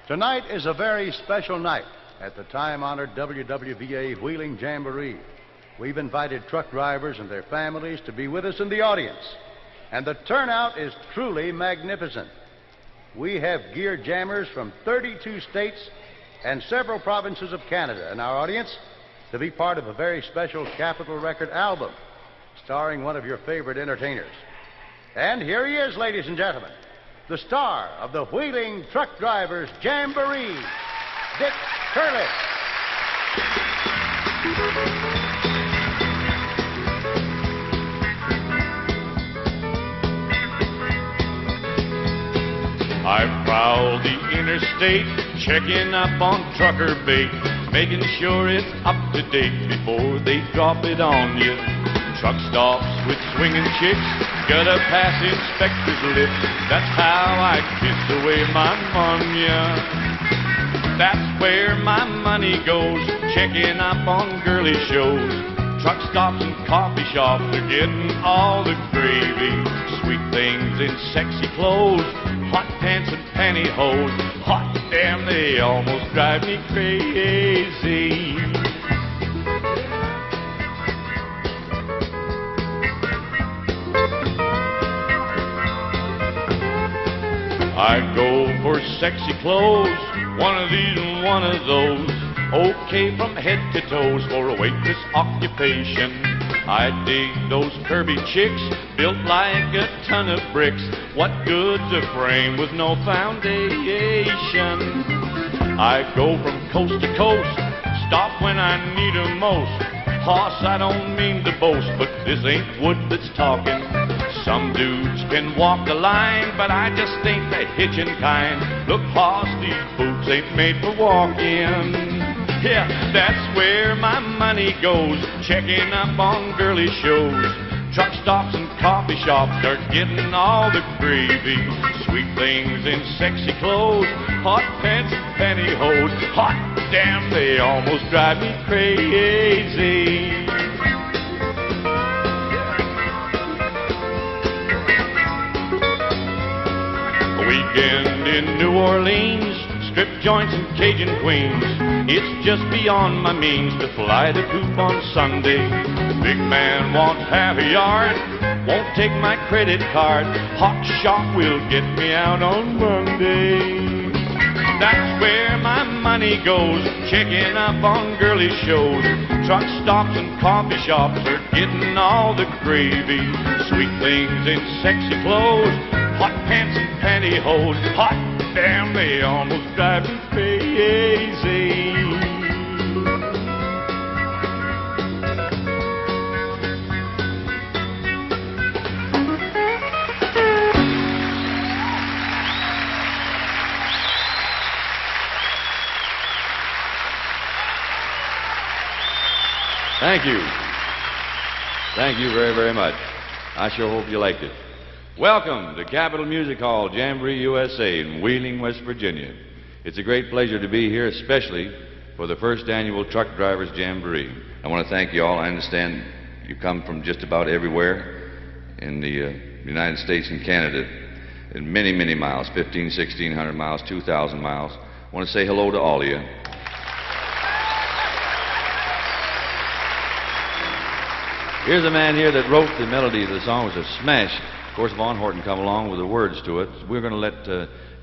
Tonight is a very special night at the time-honored WWVA Wheeling Jamboree. We've invited truck drivers and their families to be with us in the audience, and the turnout is truly magnificent. We have gear jammers from 32 states and several provinces of Canada in our audience to be part of a very special Capitol Record album starring one of your favorite entertainers. And here he is, ladies and gentlemen, the star of the Wheeling Truck Drivers Jamboree, Dick Curley. I prowl the interstate, checking up on trucker bait, making sure it's up to date before they drop it on you. Truck stops with swinging chicks, gotta pass inspector's lips. That's how I kiss away my money. That's where my money goes, checking up on girly shows. Truck stops and coffee shops are getting all the gravy. Sweet things in sexy clothes, hot pants and pantyhose. Hot damn, they almost drive me crazy. I go for sexy clothes, one of these and one of those. Okay from head to toes for a waitress occupation. I dig those curvy chicks, built like a ton of bricks. What good's a frame with no foundation? I go from coast to coast, stop when I need 'em most. Hoss, I don't mean to boast, but this ain't wood that's talking. Some dudes can walk the line, but I just ain't the hitching kind. Look, hoss, these boots ain't made for walking. Yeah, that's where my money goes, checking up on girly shows. Truck stops and coffee shops are getting all the gravy. Sweet things in sexy clothes, hot pants and pantyhose. Hot damn, they almost drive me crazy. A weekend in New Orleans, strip joints and Cajun queens. It's just beyond my means to fly the coop on Sunday. The big man wants half a yard, won't take my credit card. Hot shot will get me out on Monday. That's where my money goes, checking up on girly shows. Truck stops and coffee shops are getting all the gravy. Sweet things in sexy clothes, hot pants and pantyhose. Hot damn, they almost drive me crazy. Thank you. Thank you very, very much. I sure hope you liked it. Welcome to Capitol Music Hall, Jamboree, USA in Wheeling, West Virginia. It's a great pleasure to be here, especially for the first annual Truck Drivers Jamboree. I want to thank you all. I understand you come from just about everywhere in the United States and Canada, in many, many miles, 1,600 miles, 2,000 miles. I want to say hello to all of you. Here's a man here that wrote the melody of the song. It was a smash. Of course, Von Horton come along with the words to it. We're going to let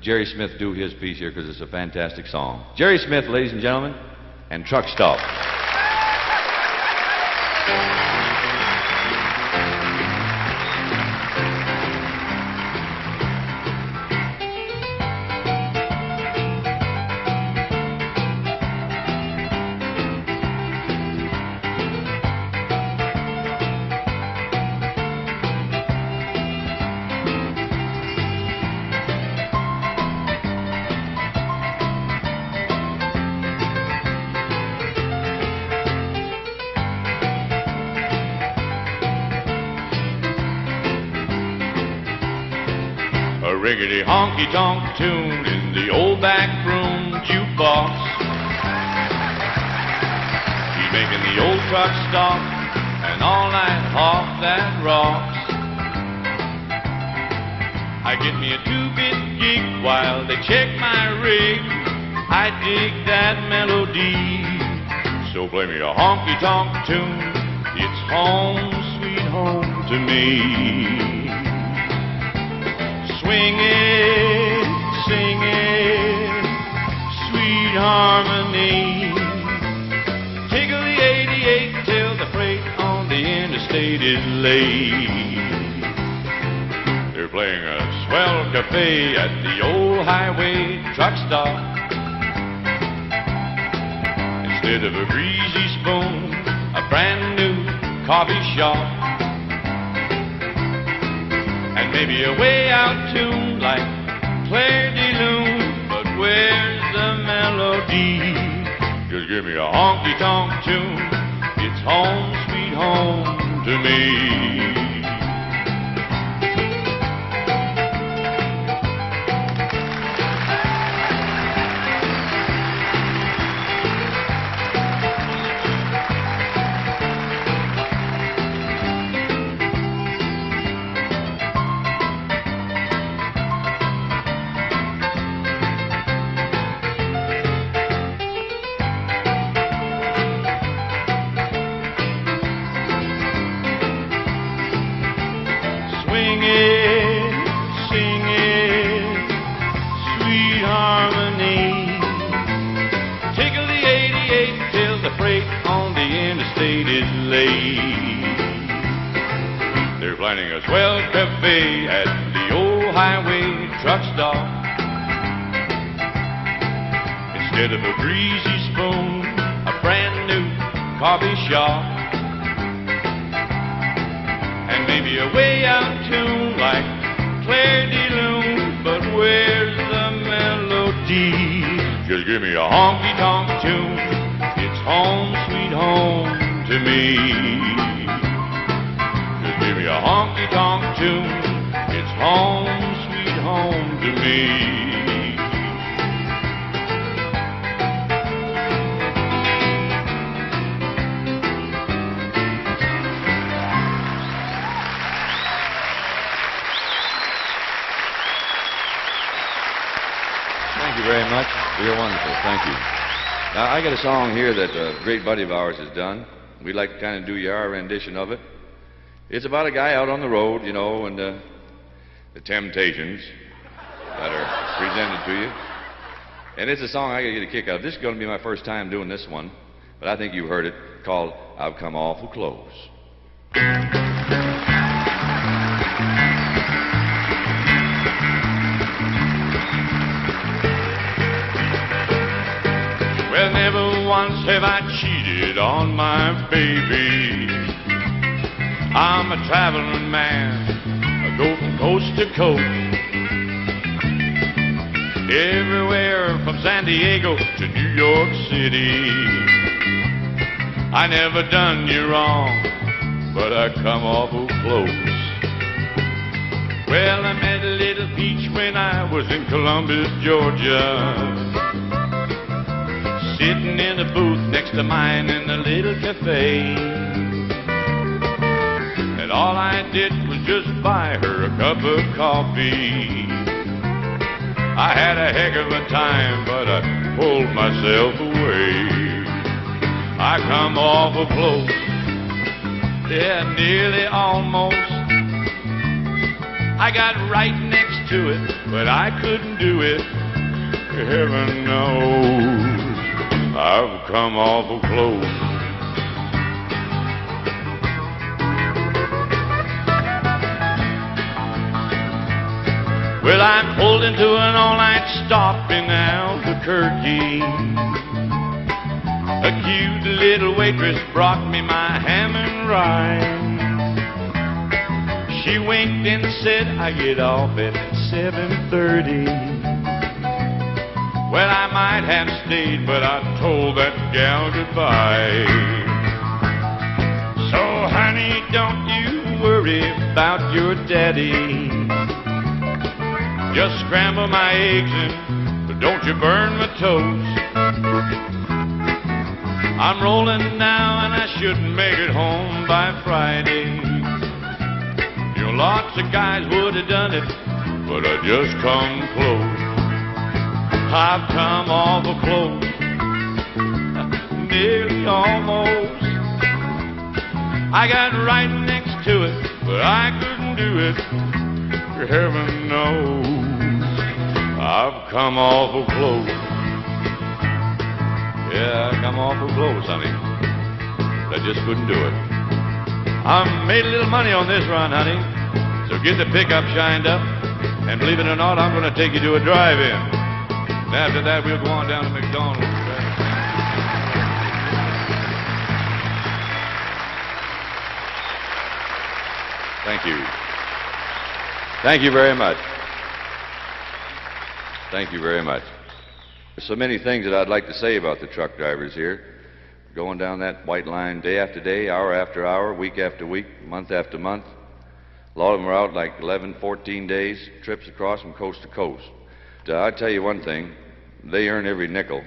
Jerry Smith do his piece here because it's a fantastic song. Jerry Smith, ladies and gentlemen, and Truck Stop. A rickety honky-tonk tune in the old back room jukebox. She's making the old truck stop and all night hawk that rocks. I get me a two-bit gig while they check my rig. I dig that melody. So play me a honky-tonk tune. It's home, sweet home to me. Swing it, sing it, sweet harmony. Tickle the 88 till the freight on the interstate is late. They're playing a swell cafe at the old highway truck stop. Instead of a greasy spoon, a brand new coffee shop. And maybe a way out tune like Claire de Lune. But where's the melody? Just give me a honky-tonk tune. It's home, sweet home to me. Swing it, sing it, sweet harmony. Tickle the 88 till the freight on the interstate is late. They're planning a swell cafe at the old highway truck stop. Instead of a greasy spoon, a brand new coffee shop. And maybe a way out tune like Claire de Lune. But where's the melody? Just give me a honky-tonk tune. It's home, sweet home to me. Just give me a honky-tonk tune. It's home, sweet home to me. Thank you very much. You're wonderful. Thank you. Now, I got a song here that a great buddy of ours has done. We'd like to kind of do our rendition of it. It's about a guy out on the road, you know, and the temptations that are presented to you. And it's a song I got to get a kick out of. This is going to be my first time doing this one, but I think you've heard it, called I've Come Awful Close. Well, never once have I cheated on my baby. I'm a traveling man, I go from coast to coast. Everywhere from San Diego to New York City. I never done you wrong, but I come awful close. Well, I met a little peach when I was in Columbus, Georgia. Sitting in a booth next to mine in a little cafe. And all I did was just buy her a cup of coffee. I had a heck of a time, but I pulled myself away. I come awful close, yeah, nearly almost. I got right next to it, but I couldn't do it. Heaven knows I've come awful close. Well, I pulled into an all-night stop in Albuquerque. A cute little waitress brought me my ham and rice. She winked and said I get off at 7:30. Well, I might have stayed, but I told that gal goodbye. So, honey, don't you worry about your daddy. Just scramble my eggs and don't you burn my toast. I'm rolling now and I shouldn't make it home by Friday. You know, lots of guys would have done it, but I just come close. I've come awful close, nearly almost. I got right next to it, but I couldn't do it. Heaven knows I've come awful close. Yeah, I come awful close, honey. I just couldn't do it. I made a little money on this run, honey. So get the pickup shined up, and believe it or not, I'm going to take you to a drive-in. And after that, we'll go on down to McDonald's. Thank you. Thank you very much. Thank you very much. There's so many things that I'd like to say about the truck drivers here. Going down that white line day after day, hour after hour, week after week, month after month. A lot of them are out like 11, 14 days, trips across from coast to coast. I'll tell you one thing, they earn every nickel.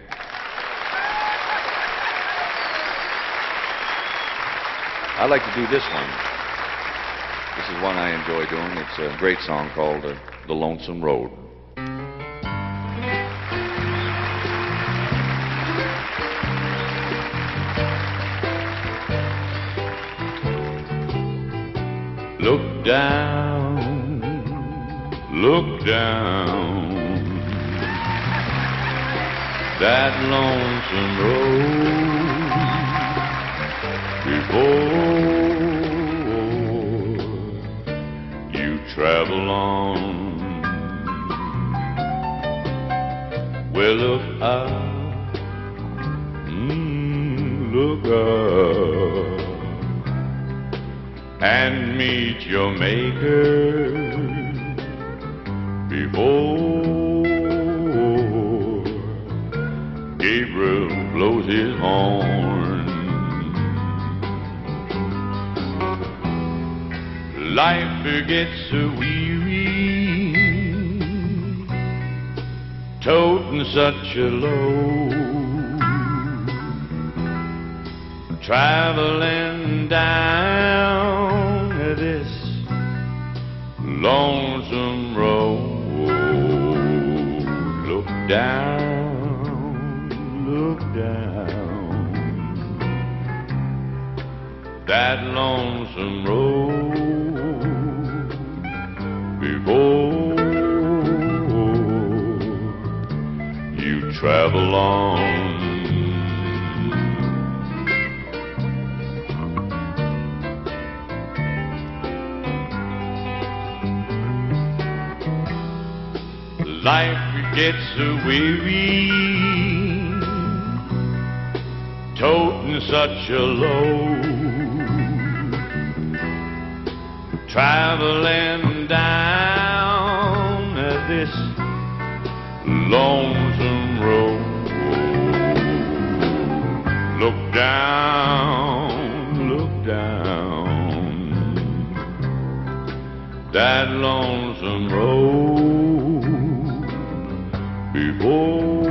I'd like to do this one. This is one I enjoy doing. It's a great song called The Lonesome Road. Look down, that lonesome road before you travel on. Well, look out, look up, and meet your maker before Gabriel blows his horn. Life gets so weary, toting such a load, traveling down this lonesome road. Look down, that lonesome road before you travel on. Life gets so weary, toting such a load, traveling down this lonesome road. Look down, that lonesome road before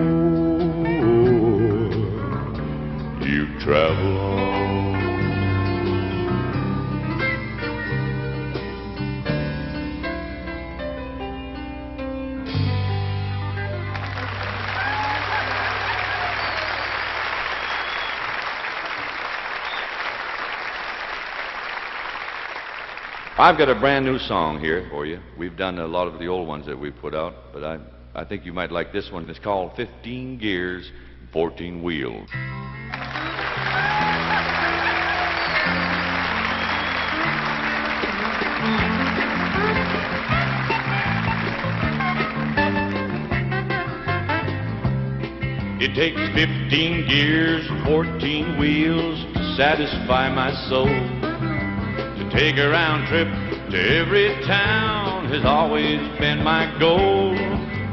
you travel on. I've got a brand new song here for you. We've done a lot of the old ones that we put out, but I think you might like this one. It's called 15 Gears, 14 Wheels. It takes 15 gears, 14 wheels to satisfy my soul. To take a round trip to every town has always been my goal.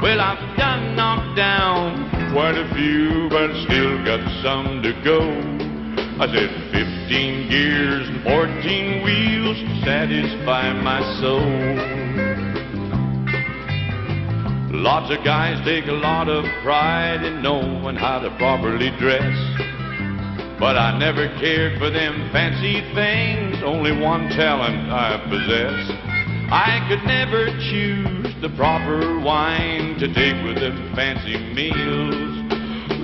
Well, I've done knocked down quite a few, but still got some to go. I said 15 gears and 14 wheels to satisfy my soul. Lots of guys take a lot of pride in knowing how to properly dress, but I never cared for them fancy things, only one talent I possess. I could never choose the proper wine to take with them fancy meals.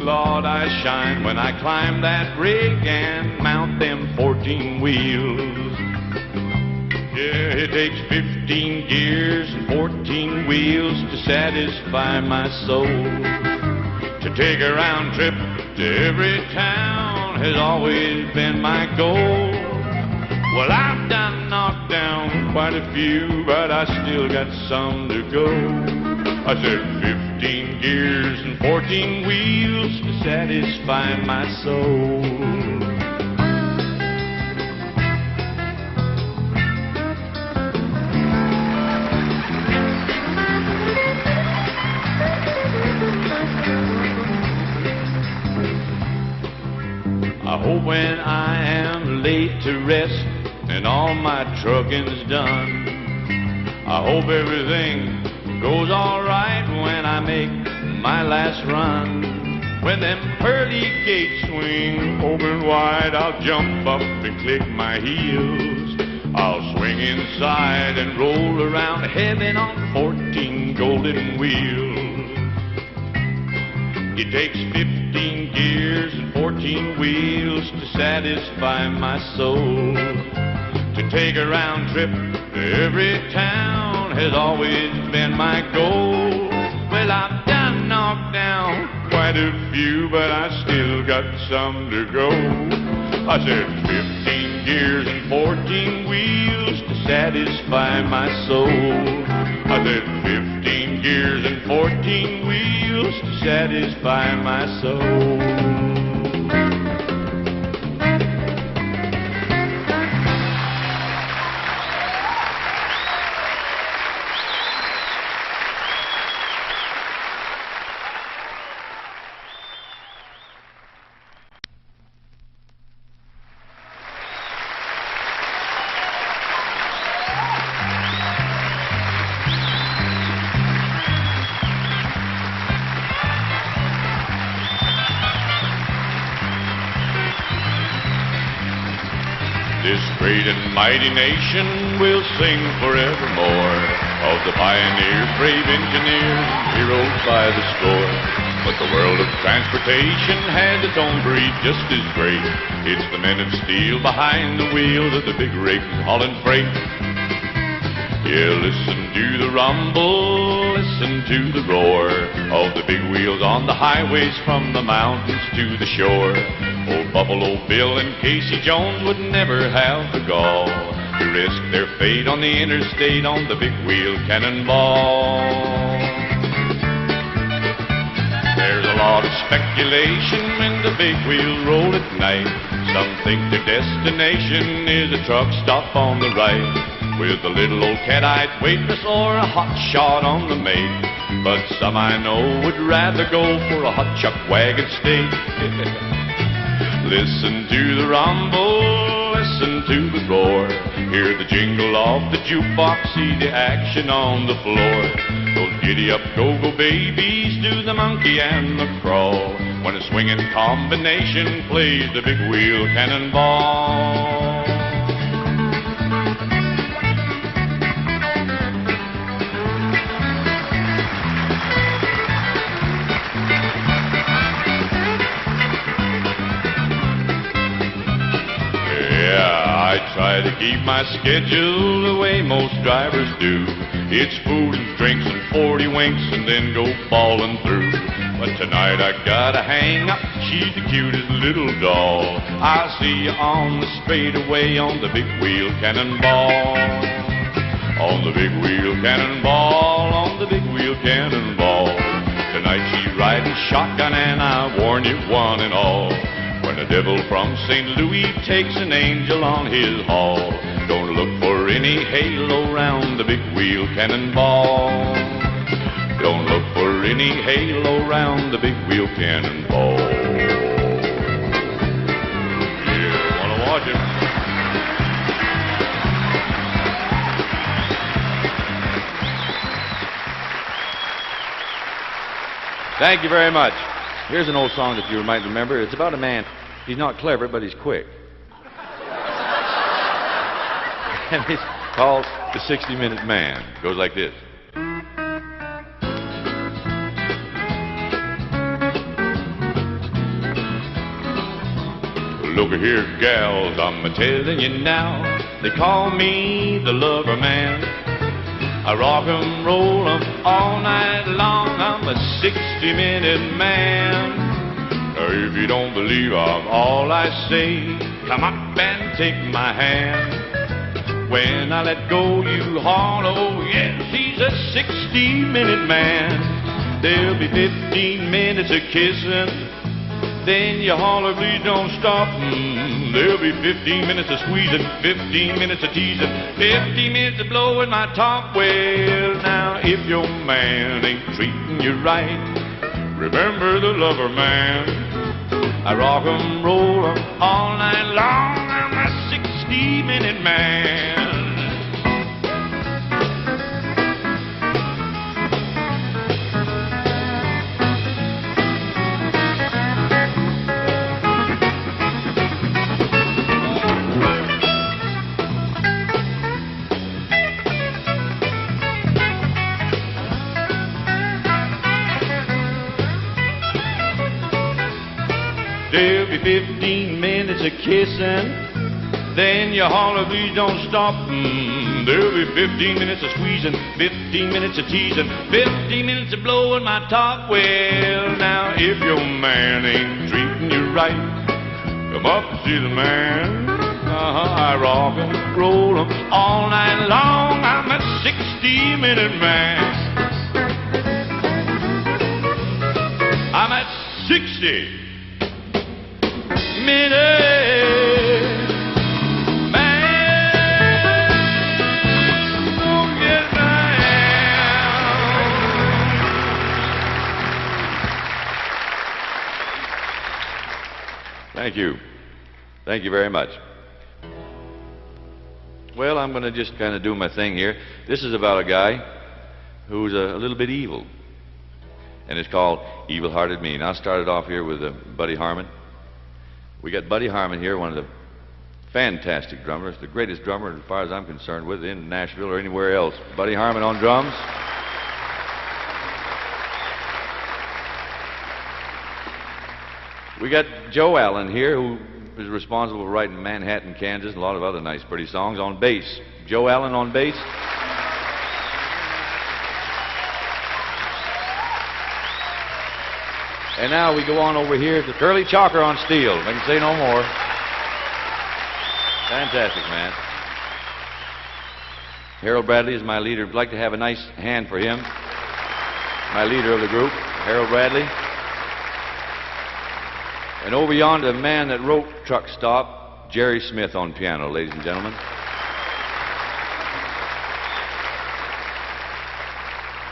Lord, I shine when I climb that rig and mount them 14 wheels. Yeah, it takes 15 gears and 14 wheels to satisfy my soul. To take a round trip to every town has always been my goal. Well, I've done knocked down quite a few, but I still got some to go. I said 15 gears and 14 wheels to satisfy my soul. I hope when I am laid to rest and all my trucking's done, I hope everything goes all right when I make my last run. When them pearly gates swing open wide, I'll jump up and click my heels. I'll swing inside and roll around heaven on 14 golden wheels. It takes 15 gears and 14 wheels to satisfy my soul. To take a round trip to every town has always been my goal. Well, I've done knocked down quite a few, but I still got some to go. I said 15 gears and 14 wheels to satisfy my soul. I said 15 gears and 14 wheels to satisfy my soul. This great and mighty nation will sing forevermore of the pioneers, brave engineers, heroes by the score. But the world of transportation has its own breed just as great. It's the men of steel behind the wheels of the big rigs hauling freight. Yeah, listen to the rumble, listen to the roar of the big wheels on the highways from the mountains to the shore. Old Buffalo Bill and Casey Jones would never have the gall to risk their fate on the interstate on the big wheel cannonball. There's a lot of speculation when the big wheels roll at night. Some think their destination is a truck stop on the right, with a little old cat-eyed waitress or a hot shot on the mate. But some I know would rather go for a hot chuck wagon steak. Listen to the rumble, listen to the roar, hear the jingle of the jukebox, see the action on the floor. Those giddy-up go-go babies do the monkey and the crawl when a swinging combination plays the big wheel cannonball. I try to keep my schedule the way most drivers do. It's food and drinks and 40 winks and then go ballin' through. But tonight I gotta hang up, she's the cutest little doll. I'll see you on the straightaway on the big wheel cannonball. On the big wheel cannonball, on the big wheel cannonball. Tonight she's riding shotgun and I warn you one and all, when a devil from St. Louis takes an angel on his haul, don't look for any halo round the big wheel cannonball. Don't look for any halo round the big wheel cannonball. Yeah, wanna watch it? Thank you very much. Here's an old song that you might remember. It's about a man. He's not clever, but he's quick. And it's called The 60-Minute Man. It goes like this. Look here, gals, I'm a-telling you now, they call me the lover man. I rock 'em, roll 'em all night long, I'm a 60-minute man. If you don't believe I'm all I say, come up and take my hand. When I let go, you holler, oh yes, he's a 60-minute man. There'll be 15 minutes of kissing, then you holler, please don't stop. There'll be 15 minutes of squeezing, 15 minutes of teasing, 15 minutes of blowing my top. Well, now, if your man ain't treating you right, remember the lover man. I rock 'em, roll 'em all night long, I'm a 60-minute man. There'll be 15 minutes of kissing, then you holler, please don't stop. There'll be 15 minutes of squeezing, 15 minutes of teasing, 15 minutes of blowing my top. Well, now, if your man ain't treating you right, come up and see the man. I rock 'em, roll 'em all night long, I'm a 60-minute man. I'm at 60 minute man. Oh, yes, I Thank you. Thank you very much. Well, I'm going to just kind of do my thing here. This is about a guy who's a little bit evil, and it's called Evil-Hearted Maine. I'll start it off here with Buddy Harmon. We got Buddy Harmon here, one of the fantastic drummers, the greatest drummer, as far as I'm concerned, with in Nashville or anywhere else. Buddy Harmon on drums. We got Joe Allen here, who is responsible for writing Manhattan, Kansas, and a lot of other nice, pretty songs, on bass. Joe Allen on bass. And now we go on over here to Curly Chalker on steel. I can say no more. Fantastic, man. Harold Bradley is my leader. I'd like to have a nice hand for him. My leader of the group, Harold Bradley. And over yonder, the man that wrote Truck Stop, Jerry Smith on piano, ladies and gentlemen.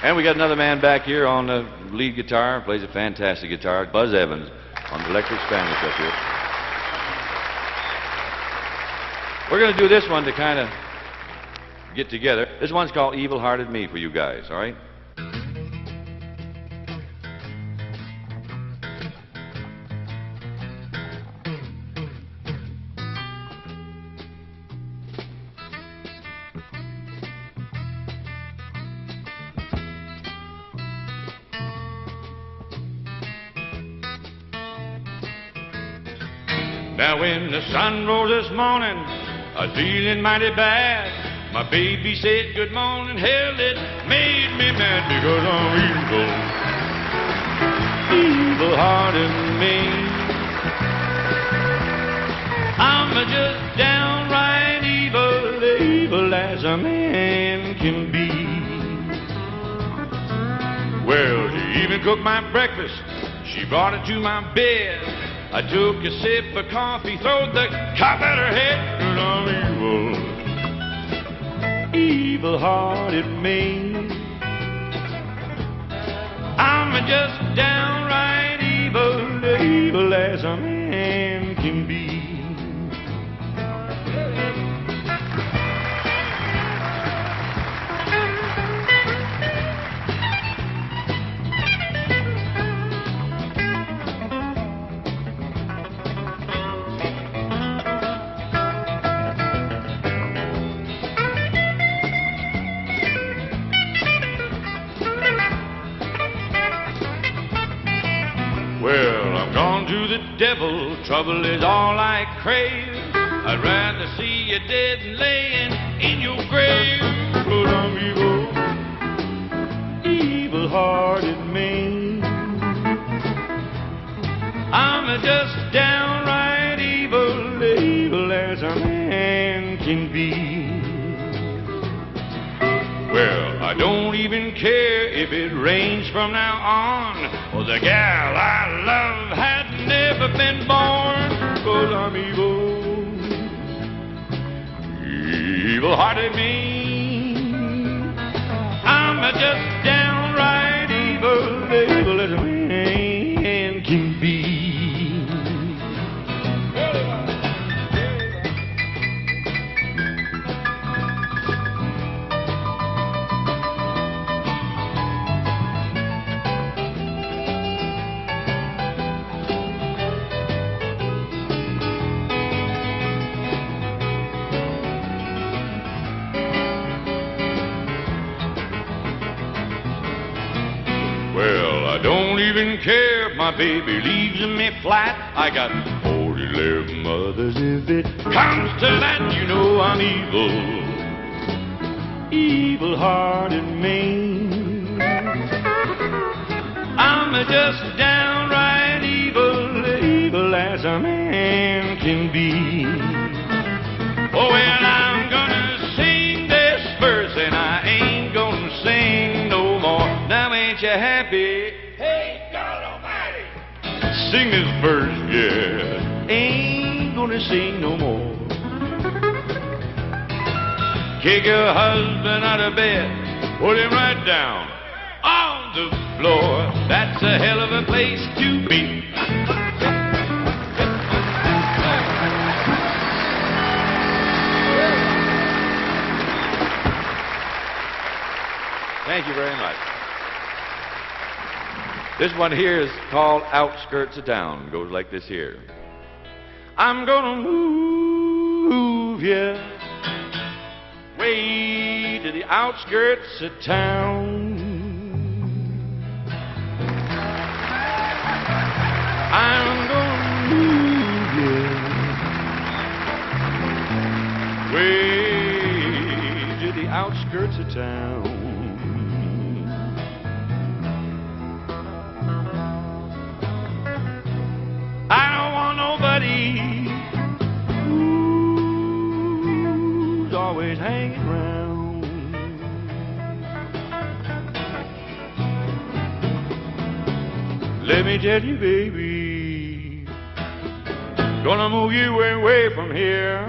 And we got another man back here on the lead guitar, plays a fantastic guitar, Buzz Evans, on the electric Spanish up here. We're going to do this one to kind of get together. This one's called Evil-Hearted Me for you guys, all right? Now when the sun rose this morning, I was feeling mighty bad. My baby said good morning, hell, it made me mad because I'm evil, evil-hearted me. I'm just downright evil, evil as a man can be. Well, she even cooked my breakfast, she brought it to my bed. I took a sip of coffee, throwed the cup at her head, and I'm evil, evil-hearted me. I'm just downright evil, evil as a man can be. Well, I'm gone on to the devil. Trouble is all I crave. I'd rather see you dead than laying in your grave. But I'm evil, evil-hearted Maine. I'm just downright evil, evil as a man can be. Well, I don't even care if it rains from now on, or the gal I love had never been born. 'Cause I'm evil, evil-hearted me. I'm just downright evil, evil as a man can be. Well, I don't even care if my baby leaves me flat. I got 40 mothers if it comes to that. You know I'm evil, evil-hearted Maine. I'm just downright evil, evil as a man can be. Oh, well, I'm gonna sing this verse and I ain't gonna sing no more. Now ain't you happy? Hey, God Almighty! Sing this verse, yeah. Ain't gonna sing no more. Kick your husband out of bed, put him right down on the floor. That's a hell of a place to be. Thank you very much. This one here is called Outskirts of Town. Goes like this here. I'm gonna move ya way to the outskirts of town. I'm gonna move ya way to the outskirts of town. I don't want nobody who's always hanging around. Let me tell you, baby, gonna move you away from here.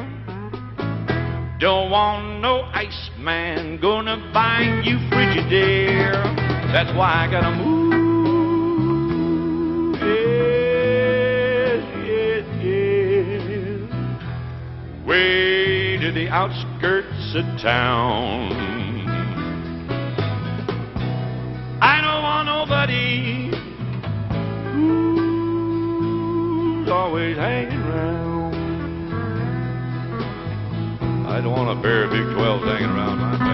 Don't want no Iceman gonna buy you Frigidaire. That's why I gotta move. Way to the outskirts of town. I don't want nobody who's always hanging around. I don't want a pair of Big 12s hanging around my bed.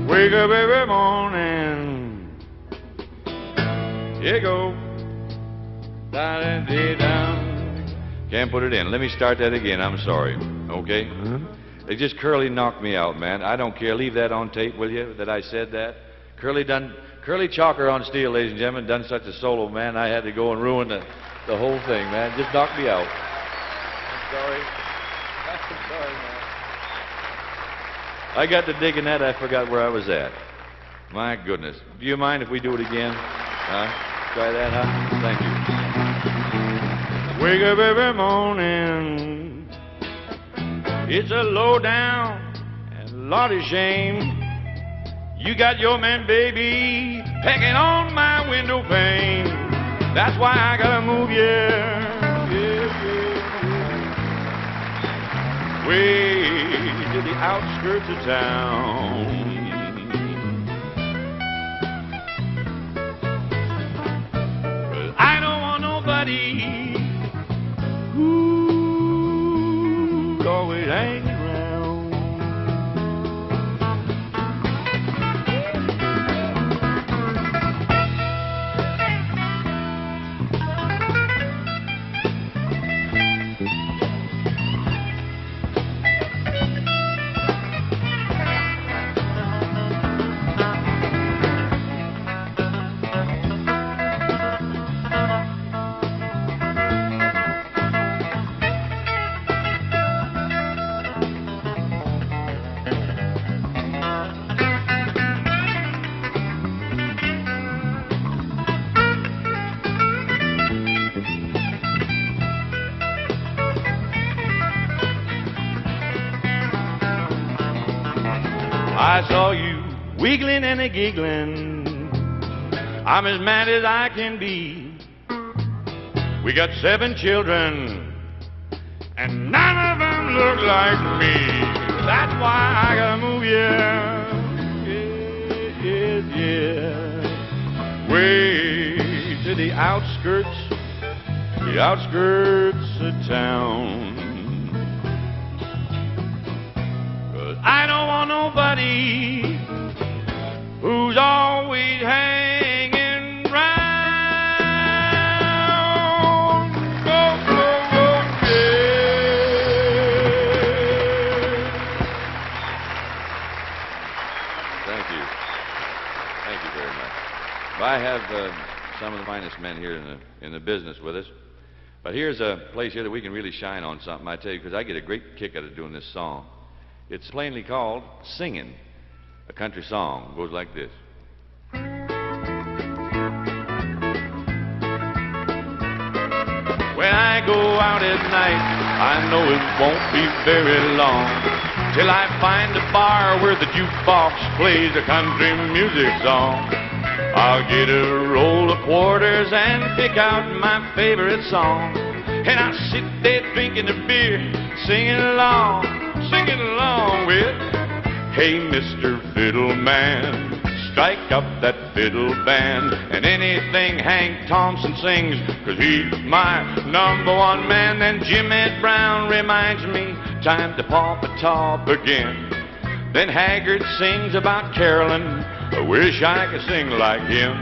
Wake up every morning. Here you go. Down. Can't put it in. Let me start that again. I'm sorry. Okay? They just Curly knocked me out, man. I don't care. Leave that on tape, will you, that I said that? Curly Chalker on steel, ladies and gentlemen, done such a solo, man. I had to go and ruin the whole thing, man. Just knocked me out. I'm sorry. I'm sorry, man. I got to digging that, I forgot where I was at. My goodness. Do you mind if we do it again? Try that, huh? Thank you. Wake up every morning. It's a low down and lordy shame. You got your man, baby, pecking on my window pane. That's why I gotta move, yeah, yeah, yeah. Way to the outskirts of town. 'Cause I don't want nobody who's always hanging around. I saw you wiggling and a giggling. I'm as mad as I can be. We got 7 children, and none of them look like me. That's why I gotta move, yeah, yeah, yeah. Way to the outskirts of town. I don't want nobody who's always hanging round. Go, go, go, yeah. Thank you. Thank you very much. Well, I have some of the finest men here in the business with us. But here's a place here that we can really shine on something, I tell you, because I get a great kick out of doing this song. It's plainly called Singing, a country song. It goes like this. When I go out at night, I know it won't be very long till I find a bar where the jukebox plays a country music song. I'll get a roll of quarters and pick out my favorite song, and I'll sit there drinking a beer, singing along with, hey, Mr. Fiddle Man, strike up that fiddle band, and anything Hank Thompson sings, 'cause he's my #1 man. Then Jim Ed Brown reminds me, time to pop a top again. Then Haggard sings about Carolyn, I wish I could sing like him.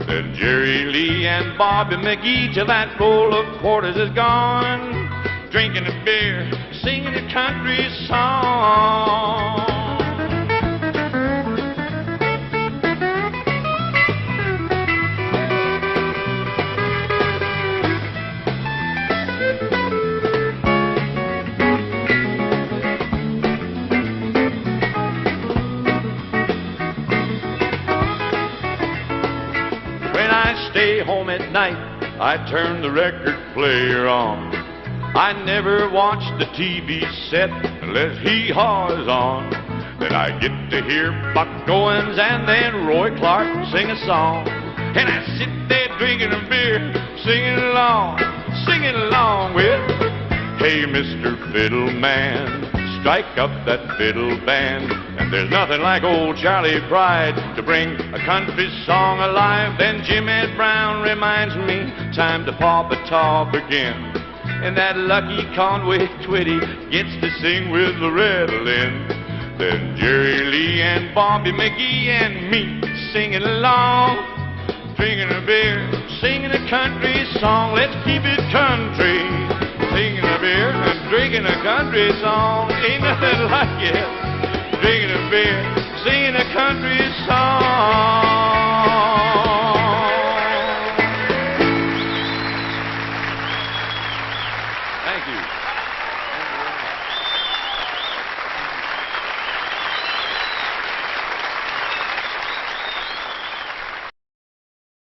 Then Jerry Lee and Bobby McGee till that roll of quarters is gone, drinking a beer, singing a country song. When I stay home at night, I turn the record player on. I never watch the TV set unless hee-haw is on. Then I get to hear Buck Owens and then Roy Clark sing a song. And I sit there drinking a beer, singing along with, hey, Mr. Fiddle Man, strike up that fiddle band. And there's nothing like old Charlie Pride to bring a country song alive. Then Jim Ed Brown reminds me, time to pop a top again. And that lucky Conway Twitty gets to sing with Loretta Lynn. Then Jerry Lee and Bobby McGee and me singing along, drinking a beer, singing a country song. Let's keep it country, singing a beer and drinking a country song. Ain't nothing like it, drinking a beer, singing a country song. Thank you.